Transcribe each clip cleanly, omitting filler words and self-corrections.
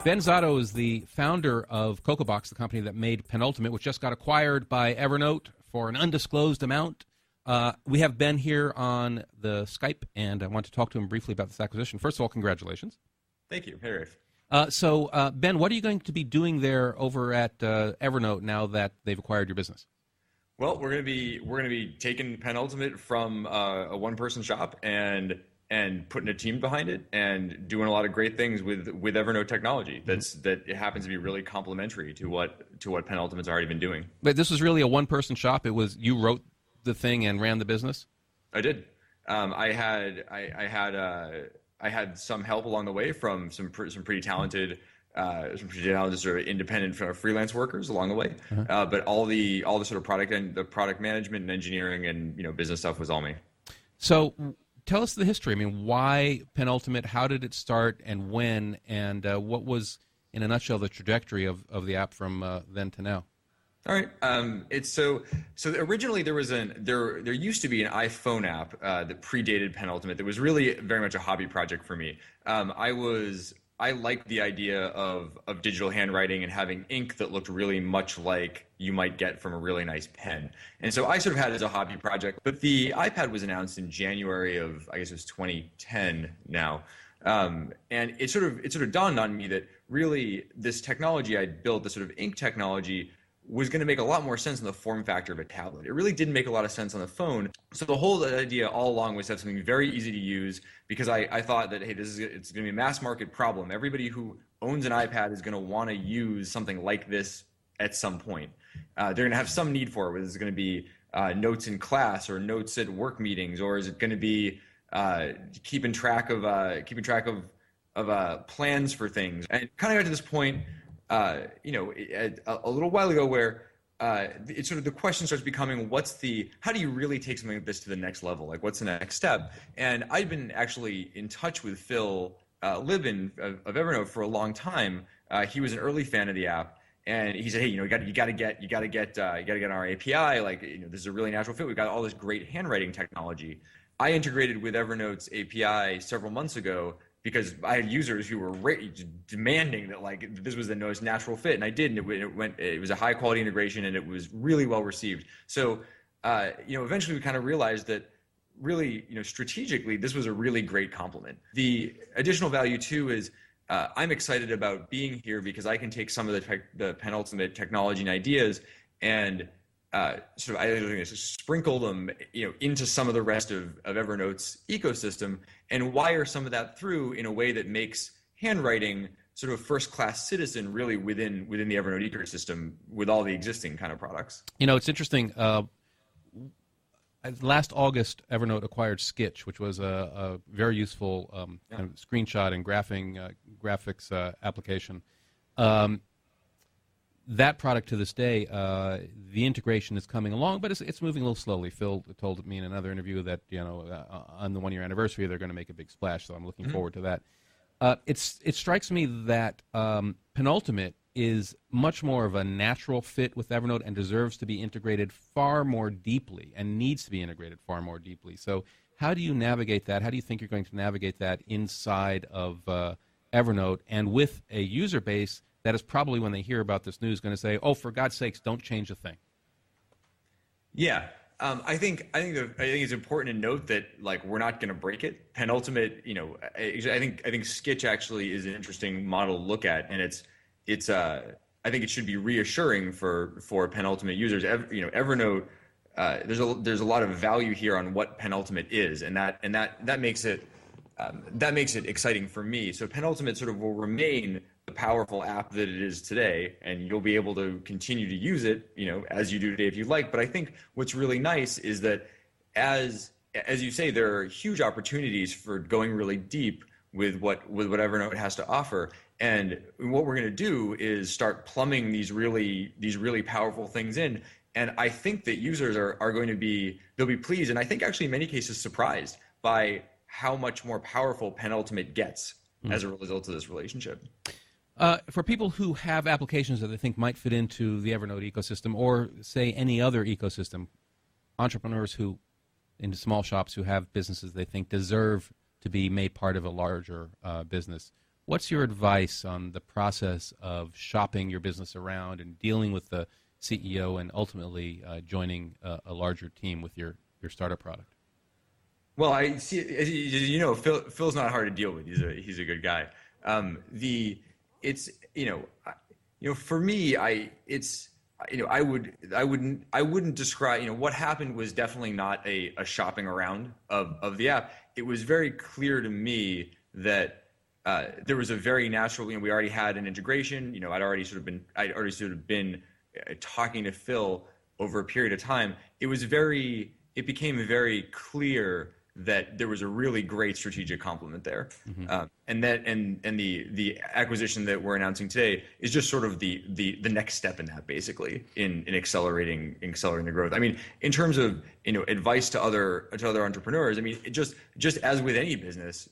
Ben Zotto is the founder of CocoaBox, the company that made Penultimate, which just got acquired by Evernote for an undisclosed amount. We have Ben here on the Skype, and I want to talk to him briefly about this acquisition. First of all, congratulations. Thank you. Hey, Rafe. Ben, what are you going to be doing there over at Evernote now that they've acquired your business? Well, we're gonna be taking Penultimate from a one-person shop and putting a team behind it and doing a lot of great things with Evernote technology. That it happens to be really complementary to what Penultimate's already been doing. But this was really a one-person shop. It was you wrote the thing and ran the business. I did. I had some help along the way from some pretty talented sort of independent freelance workers along the way. But all the sort of product and the product management and engineering and business stuff was all me. So tell us the history. I mean, why Penultimate? How did it start, and when? And what was, in a nutshell, the trajectory of the app from then to now? All right. It's so originally there used to be an iPhone app that predated Penultimate that was really very much a hobby project for me. I liked the idea of digital handwriting and having ink that looked really much like you might get from a really nice pen. And so I sort of had it as a hobby project. But the iPad was announced in January of, I guess it was 2010 now. And it sort of dawned on me that really this technology I'd built, the sort of ink technology, was going to make a lot more sense in the form factor of a tablet. It really didn't make a lot of sense on the phone. So the whole idea all along was to have something very easy to use, because I thought that, hey, it's going to be a mass market problem. Everybody who owns an iPad is going to want to use something like this at some point. They're going to have some need for it, whether it's going to be notes in class or notes at work meetings, or is it going to be keeping track of plans for things. And kind of got to this point a little while ago where it's sort of the question starts becoming, how do you really take something like this to the next level? Like, what's the next step? And I'd been actually in touch with Phil Libin of Evernote for a long time. He was an early fan of the app, and he said, hey, you got to get our API. Like, this is a really natural fit. We've got all this great handwriting technology. I integrated with Evernote's API several months ago, because I had users who were demanding that this was the most natural fit, and I did, and it was a high quality integration, and it was really well received. So, eventually we kind of realized that really, strategically, this was a really great complement. The additional value too is I'm excited about being here because I can take some of the Penultimate technology and ideas and sort of sprinkle them, into some of the rest of Evernote's ecosystem, and wire some of that through in a way that makes handwriting sort of first-class citizen really within the Evernote ecosystem with all the existing kind of products. It's interesting. Last August, Evernote acquired Sketch, which was a very useful kind of screenshot and graphics application. That product to this day, the integration is coming along, but it's moving a little slowly. Phil told me in another interview that on the one-year anniversary they're going to make a big splash, so I'm looking forward to that. It strikes me that Penultimate is much more of a natural fit with Evernote and deserves to be integrated far more deeply and needs to be integrated far more deeply. So how do you navigate that? How do you think you're going to navigate that inside of Evernote and with a user base that is probably, when they hear about this news, going to say, "Oh, for God's sakes, don't change a thing"? Yeah, I think it's important to note that we're not going to break it. Penultimate, I think Sketch actually is an interesting model to look at, and I think it should be reassuring for Penultimate users. Evernote, there's a lot of value here on what Penultimate is, and that makes it exciting for me. So Penultimate sort of will remain the powerful app that it is today, and you'll be able to continue to use it, as you do today if you'd like. But I think what's really nice is that as you say, there are huge opportunities for going really deep with what Evernote has to offer. And what we're going to do is start plumbing these really powerful things in. And I think that users are going to they'll be pleased, and I think actually in many cases surprised by how much more powerful Penultimate gets as a result of this relationship. For people who have applications that they think might fit into the Evernote ecosystem, or say any other ecosystem, entrepreneurs into small shops who have businesses they think deserve to be made part of a larger business, What's your advice on the process of shopping your business around and dealing with the CEO and ultimately joining a larger team with your startup product? Well, I see. As you know, Phil's not hard to deal with. He's a good guy. It's for me, I wouldn't describe. What happened was definitely not a shopping around of the app. It was very clear to me that there was a very natural. We already had an integration. I'd already sort of been talking to Phil over a period of time. It became very clear that there was a really great strategic complement there, and the acquisition that we're announcing today is just sort of the next step in that, basically, in accelerating the growth. I mean, in terms of advice to other entrepreneurs, I mean, just as with any business,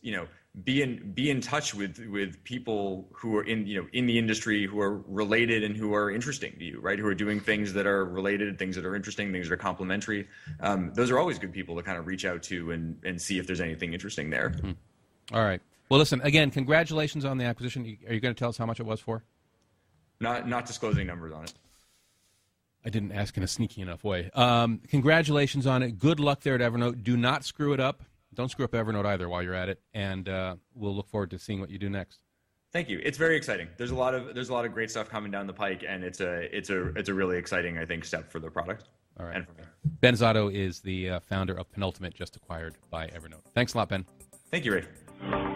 be in touch with people who are in the industry, who are related and who are interesting to you, right? Who are doing things that are related, things that are interesting, things that are complementary. Those are always good people to kind of reach out to and see if there's anything interesting there. All right. Well, listen, again, congratulations on the acquisition. Are you going to tell us how much it was for? Not disclosing numbers on it. I didn't ask in a sneaky enough way. Congratulations on it. Good luck there at Evernote. Do not screw it up. Don't screw up Evernote either while you're at it, and we'll look forward to seeing what you do next. Thank you. It's very exciting. There's a lot of great stuff coming down the pike, and it's a really exciting, I think, step for the product. All right. And for me. Ben Zotto is the founder of Penultimate, just acquired by Evernote. Thanks a lot, Ben. Thank you, Ray.